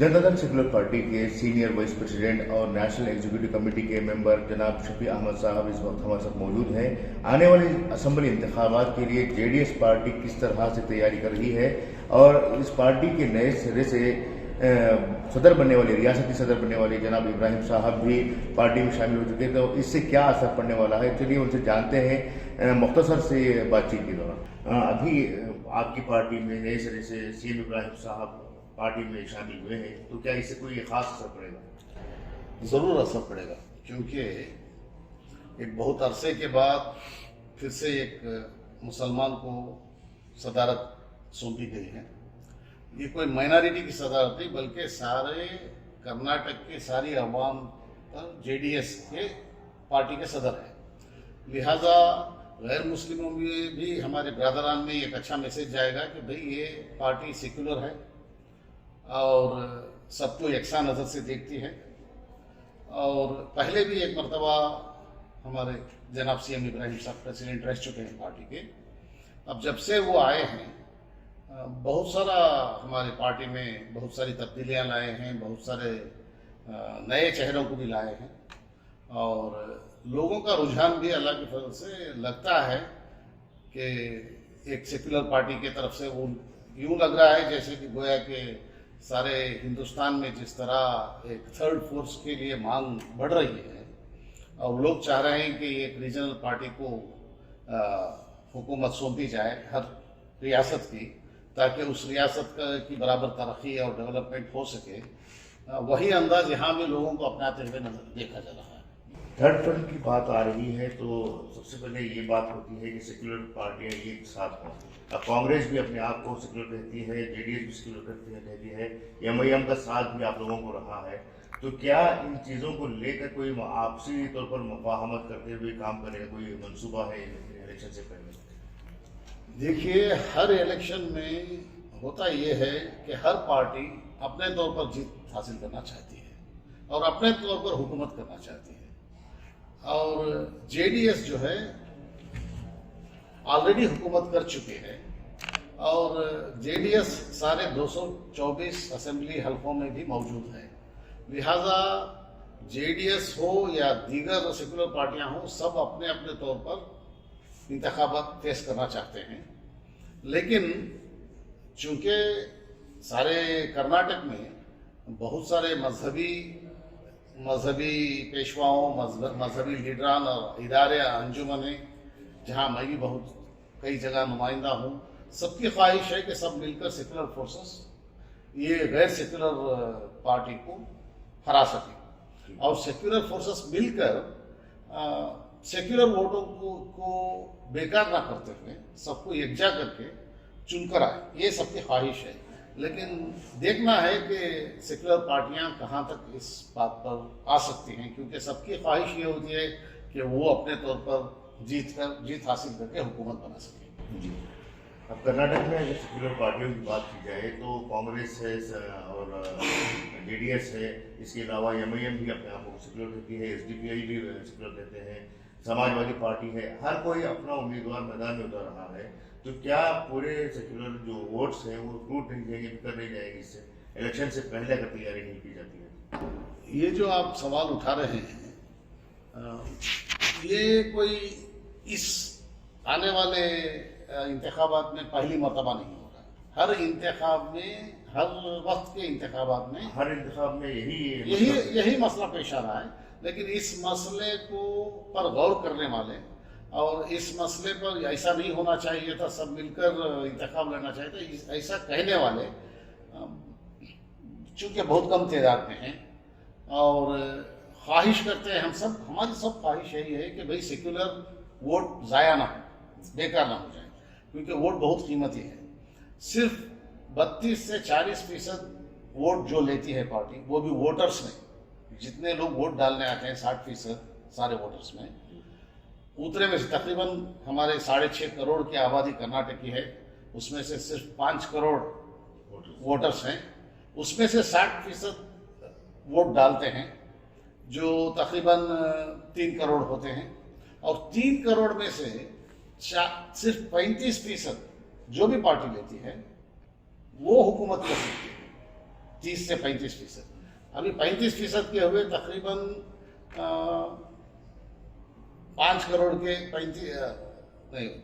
Janata Dal secular party के senior vice president और national executive committee के मेंबर जनाब शफी अहमद साहब इस वक्त हमारे साथ मौजूद हैं। आने वाले असेंबली इंतखाबात के लिए जेडीएस पार्टी किस तरह से तैयारी कर रही है और इस पार्टी के नए सिरे से सदर बनने वाले, रियासती सदर बनने वाले जनाब इब्राहिम साहब भी पार्टी में शामिल हो चुके थे, तो इससे क्या असर पड़ने वाला है, चलिए उनसे जानते हैं मुख्तसर से बातचीत के दौरान। अभी आपकी पार्टी में नए सिरे से सीएम इब्राहिम साहब पार्टी में शामिल हुए हैं, तो क्या इससे कोई खास असर पड़ेगा? ज़रूर असर पड़ेगा, क्योंकि एक बहुत अरसे के बाद फिर से एक मुसलमान को सदारत सौंपी गई है। ये कोई माइनॉरिटी की सदारत नहीं, बल्कि सारे कर्नाटक के सारी अवाम पर जेडीएस के पार्टी के सदर है। लिहाजा गैर मुस्लिमों में भी हमारे ब्रदरान में एक अच्छा मैसेज जाएगा कि भाई ये पार्टी सेक्युलर है और सबको यकसा नज़र से देखती है। और पहले भी एक मरतबा हमारे जनाब सीएम इब्राहिम साहब प्रेसिडेंट रह चुके हैं पार्टी के। अब जब से वो आए हैं बहुत सारा हमारे पार्टी में बहुत सारी तब्दीलियां लाए हैं, बहुत सारे नए चेहरों को भी लाए हैं और लोगों का रुझान भी अल्लाह के फजल से लगता है कि एक सेक्युलर पार्टी की तरफ से वो यूँ लग रहा है जैसे कि गोया के सारे हिंदुस्तान में जिस तरह एक थर्ड फोर्स के लिए मांग बढ़ रही है और लोग चाह रहे हैं कि एक रीजनल पार्टी को हुकूमत सौंपी जाए हर रियासत की, ताकि उस रियासत की बराबर तरक्की और डेवलपमेंट हो सके। वही अंदाज यहाँ भी लोगों को अपनाते हुए नजर देखा जा रहा है। थर्ड फ्रंट की बात आ रही है तो सबसे पहले ये बात होती है कि सेक्युलर पार्टियां एक साथ हों। अब कांग्रेस भी अपने आप को सेक्युलर कहती है, जेडीएस भी सेक्युलर कहती है, एमआईएम का साथ भी आप लोगों को रहा है, तो क्या इन चीज़ों को लेकर कोई आपसी तौर पर मुफाहमत करते हुए काम करने का कोई मंसूबा है इलेक्शन से पहले? देखिए, हर इलेक्शन में होता ये है कि हर पार्टी अपने तौर पर जीत हासिल करना चाहती है और अपने तौर पर हुकूमत करना चाहती है। और जेडीएस जो है ऑलरेडी हुकूमत कर चुकी है और जेडीएस सारे 224 असेंबली हलकों में भी मौजूद है। लिहाजा जेडीएस हो या दीगर सेकुलर पार्टियां हो, सब अपने अपने तौर पर इंतखाबात पेश करना चाहते हैं। लेकिन चूंकि सारे कर्नाटक में बहुत सारे मजहबी पेशवाओं, मजहबी लीडरान और इदारे अंजुमन, जहाँ मैं भी बहुत कई जगह नुमाइंदा हूँ, सबकी ख्वाहिश है कि सब मिलकर सेकुलर फोर्सेस ये गैर सेकुलर पार्टी को हरा सके और सेकुलर फोर्सेस मिलकर सेक्युलर वोटों को बेकार ना करते हुए सबको एकजा करके चुनकर आए, ये सबकी ख्वाहिश है। लेकिन देखना है कि सेक्युलर पार्टियां कहां तक इस बात पर आ सकती हैं, क्योंकि सबकी ख्वाहिश ये होती है कि वो अपने तौर पर जीत हासिल करके हुकूमत बना सके। जी, अब कर्नाटक में अगर सेक्युलर पार्टियों की बात की जाए तो कांग्रेस है और जेडीएस है, इसके अलावा एमआईएम भी अपने आप को सेक्युलर कहती है, एसडीपीआई भी सेक्युलर कहते हैं, समाजवादी पार्टी है, हर कोई अपना उम्मीदवार मैदान में उतर रहा है। तो क्या पूरे सेक्युलर जो वोट्स हैं वो फ्रूट नहीं जाएंगे, कर नहीं जाएंगे, इससे इलेक्शन से पहले अगर तैयारी नहीं की जाती है? ये जो आप सवाल उठा रहे हैं ये कोई इस आने वाले इंतखाबात में पहली मरतबा नहीं हो रहा है। हर इंतखाब में, हर वक्त के इंतखाबात में, हर इंतखाब में यही मसला पेश आ रहा है। लेकिन इस मसले को पर गौर करने वाले और इस मसले पर ऐसा नहीं होना चाहिए था, सब मिलकर इंतखाब लेना चाहिए था, ऐसा कहने वाले चूंकि बहुत कम तादाद में हैं और ख्वाहिश करते हैं हमारी सब ख्वाहिश यही है कि भाई सेक्युलर वोट ज़ाया ना हो, बेकार ना हो जाए, क्योंकि वोट बहुत कीमती है। सिर्फ 32 से 40% वोट जो लेती है पार्टी, वो भी वोटर्स में, जितने लोग वोट डालने आते हैं 60% सारे वोटर्स में, उतने में से तकरीबन हमारे 6.5 करोड़ की आबादी कर्नाटक की है, उसमें से सिर्फ 5 करोड़ वोटर्स हैं, उसमें से 60% वोट डालते हैं, जो तकरीबन 3 करोड़ होते हैं। और 3 करोड़ में से सिर्फ 35% जो भी पार्टी लेती है वो हुकूमत कर सकती है। 30 से 35%। अभी 35% के हुए तकरीबन 5 करोड़ के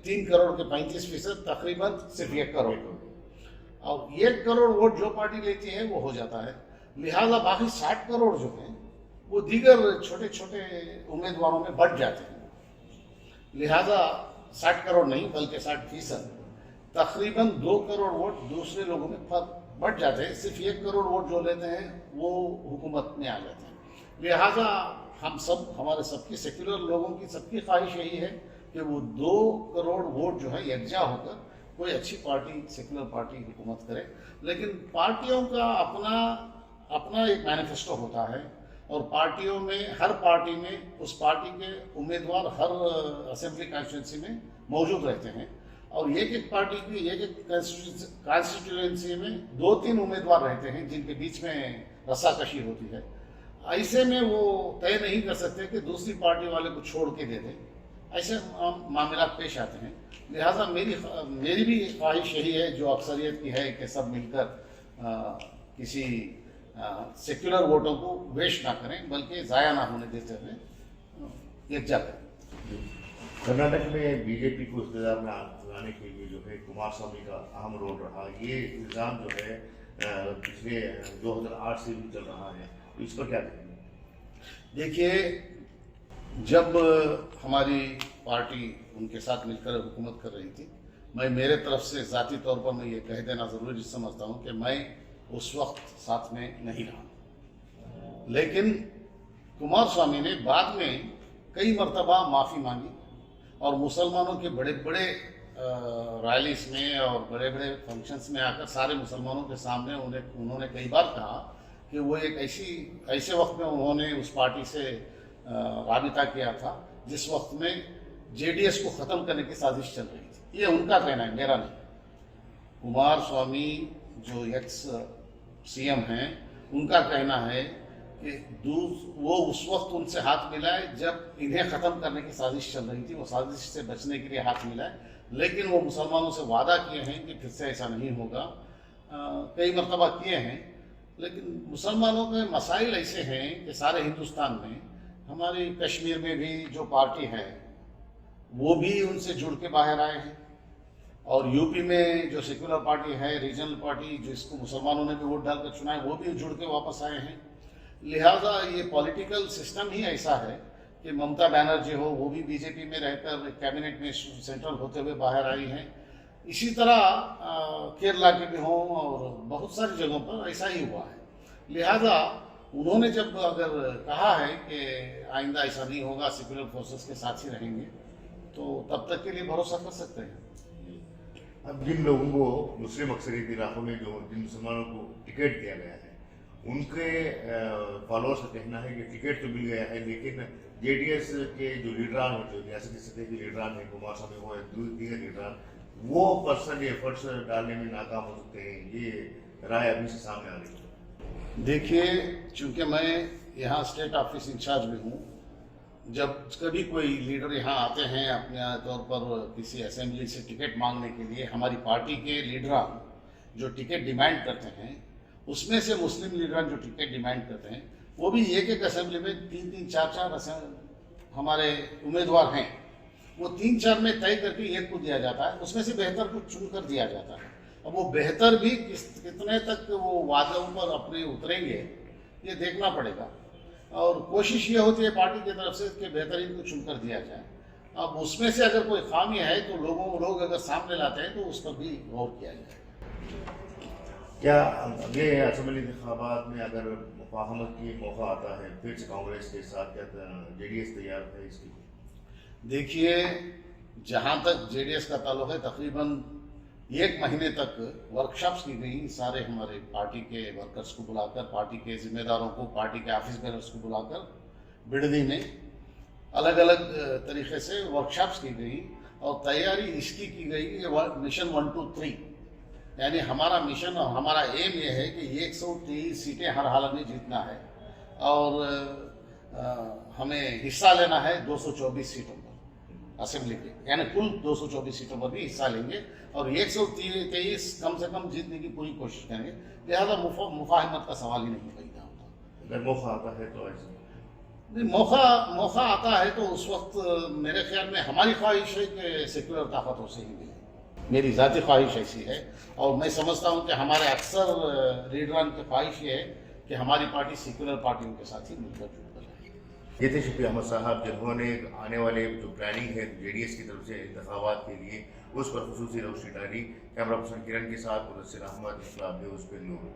3 करोड़ के 35%, तकरीबन सिर्फ 1 करोड़। और 1 करोड़ वोट जो पार्टी लेती है वो हो जाता है। लिहाजा बाकी 60 करोड़ जो हैं वो दीगर छोटे छोटे उम्मीदवारों में बढ़ जाते हैं। लिहाजा 60 करोड़ नहीं बल्कि 60%, तकरीबन 2 करोड़ वोट दूसरे लोगों में बढ़ जाते हैं। सिर्फ 1 करोड़ वोट जो लेते हैं वो हुकूमत में आ जाते हैं। लिहाजा हम सब, हमारे सबकी सेक्युलर लोगों की सबकी ख्वाहिश यही है कि वो 2 करोड़ वोट जो है यकजा होकर कोई अच्छी पार्टी, सेक्युलर पार्टी हुकूमत करे। लेकिन पार्टियों का अपना एक मैनिफेस्टो होता है और पार्टियों में, हर पार्टी में उस पार्टी के उम्मीदवार हर असेंबली कॉन्स्टिट्यूंसी में मौजूद रहते हैं और एक पार्टी की एक कॉन्स्टिट्यूंसी में 2-3 उम्मीदवार रहते हैं जिनके बीच में रस्साकशी होती है। ऐसे में वो तय नहीं कर सकते कि दूसरी पार्टी वाले को छोड़ के दे दें। ऐसे मामला पेश आते हैं। लिहाजा मेरी भी ख्वाहिश यही है जो अक्सरियत की है कि सब मिलकर किसी सेक्युलर वोटों को वेस्ट ना करें बल्कि ज़ाया ना होने देते हुए यकजा करें। कर्नाटक में बीजेपी को इक़्तिदार में लाने के लिए जो है कुमार स्वामी का अहम रोल रहा। ये इल्ज़ाम जो है पिछले 2008 से भी चल रहा है, तो इस पर क्या कहेंगे? देखिए, जब हमारी पार्टी उनके साथ मिलकर हुकूमत कर रही थी, मैं मेरे तरफ से ज़ाती तौर पर मैं ये कह देना ज़रूरी समझता हूँ कि मैं उस वक्त साथ में नहीं रहा। लेकिन कुमार स्वामी ने बाद में कई मरतबा माफ़ी मांगी और मुसलमानों के बड़े बड़े रैलीज में और बड़े बड़े फंक्शंस में आकर सारे मुसलमानों के सामने उन्होंने कई बार कहा कि वो एक ऐसे वक्त में उन्होंने उस पार्टी से राबिता किया था जिस वक्त में जेडीएस को ख़त्म करने की साजिश चल रही थी। ये उनका कहना है, मेरा नहीं। कुमार स्वामी जो एक्स सीएम हैं, उनका कहना है कि वो उस वक्त उनसे हाथ मिलाए जब इन्हें ख़त्म करने की साजिश चल रही थी। वो साजिश से बचने के लिए हाथ मिलाए, लेकिन वो मुसलमानों से वादा किए हैं कि फिर से ऐसा नहीं होगा। कई मरतबा किए हैं, लेकिन मुसलमानों के मसाइल ऐसे हैं कि सारे हिंदुस्तान में, हमारी कश्मीर में भी जो पार्टी है वो भी उनसे जुड़ के बाहर आए हैं और यूपी में जो सेक्युलर पार्टी है, रीजनल पार्टी जिसको मुसलमानों ने भी वोट डालकर चुना है, वो भी जुड़ के वापस आए हैं। लिहाजा ये पॉलिटिकल सिस्टम ही ऐसा है कि ममता बनर्जी हो, वो भी बीजेपी में रहकर कैबिनेट में सेंट्रल होते हुए बाहर आई हैं। इसी तरह केरला के भी हों और बहुत सारी जगहों पर ऐसा ही हुआ है। लिहाजा उन्होंने जब अगर कहा है कि आइंदा ऐसा नहीं होगा, सेक्युलर फोर्सेस के साथ ही रहेंगे, तो तब तक के लिए भरोसा कर सकते हैं। अब जिन लोगों को मुस्लिम अक्सरियत इलाकों में जिन मुसलमानों को टिकट दिया गया है, उनके फॉलोअर्स का कहना है कि टिकट तो मिल गया है, लेकिन जेडीएस के जो लीडरान हैं, जो रियासती सतह के लीडरान हैं, कुमार स्वामी हो या दीगर लीडरान, वो पर्सनल एफर्ट्स डालने में नाकाम हो सकते हैं। ये राय अभी से सामने आ रही है। देखिए, चूंकि मैं यहाँ स्टेट ऑफिस इंचार्ज भी हूँ, जब कभी कोई लीडर यहाँ आते हैं अपने तौर पर किसी असेंबली से टिकट मांगने के लिए, हमारी पार्टी के लीडरान जो टिकट डिमांड करते हैं, उसमें से मुस्लिम लीडरान जो टिकट डिमांड करते हैं, वो भी एक असेंबली में 3-3, 4-4 हमारे उम्मीदवार हैं। वो 3-4 में तय करके एक को दिया जाता है, उसमें से बेहतर को चुन कर दिया जाता है। अब वो बेहतर भी कितने तक वो वादों पर अपने उतरेंगे, ये देखना पड़ेगा। और कोशिश ये होती है पार्टी की तरफ से कि बेहतरीन को चुनकर दिया जाए। अब उसमें से अगर कोई खामी है तो लोग अगर सामने लाते हैं तो उस पर भी गौर किया जाए। क्या अगले असेंबली इंतखाबात में अगर मुफाहमत की मौका आता है फिर से कांग्रेस के साथ, क्या जेडीएस तैयार है इसकी? देखिए, जहाँ तक जेडीएस का ताल्लुक है, तकरीबन 1 महीने तक वर्कशॉप्स की गई सारे हमारे पार्टी के वर्कर्स को बुलाकर, पार्टी के जिम्मेदारों को, पार्टी के ऑफिस बेरर्स को बुलाकर बिडदी में अलग अलग तरीके से वर्कशॉप्स की गई और तैयारी इसकी की गई कि मिशन 1, 2, 3, यानी हमारा मिशन और हमारा एम ये है कि 123 सीटें हर हालत में जीतना है और हमें हिस्सा लेना है 224 सीटों पर। असेंबली के, यानी कुल 224 सीटों पर भी हिस्सा लेंगे और 123 कम से कम जीतने की पूरी कोशिश करेंगे। लिहाजा मुफाहमत का सवाल ही नहीं पैदा होता। अगर मौका आता है तो ऐसे नहीं, मौका आता है तो उस वक्त मेरे ख्याल में हमारी ख्वाहिश है कि सेक्युलर ताकतों से ही मिले। मेरी ज़ाती ख्वाहिश ऐसी है और मैं समझता हूँ कि हमारे अक्सर लीडरान की ख्वाहिश ये है कि हमारी पार्टी सेक्युलर पार्टियों के साथ ही मिलकर जुट कर जाए। ये थे शफी अहमद साहब जिन्होंने आने वाले जो प्लानिंग है जेडीएस की तरफ से इंतखाबात के लिए उस पर खुसूसी रोशनी डाली। कैमरा पर्सन किरण के साथ मुदस्सिर अहमद, इस्लाम न्यूज़, बेंगलुरु।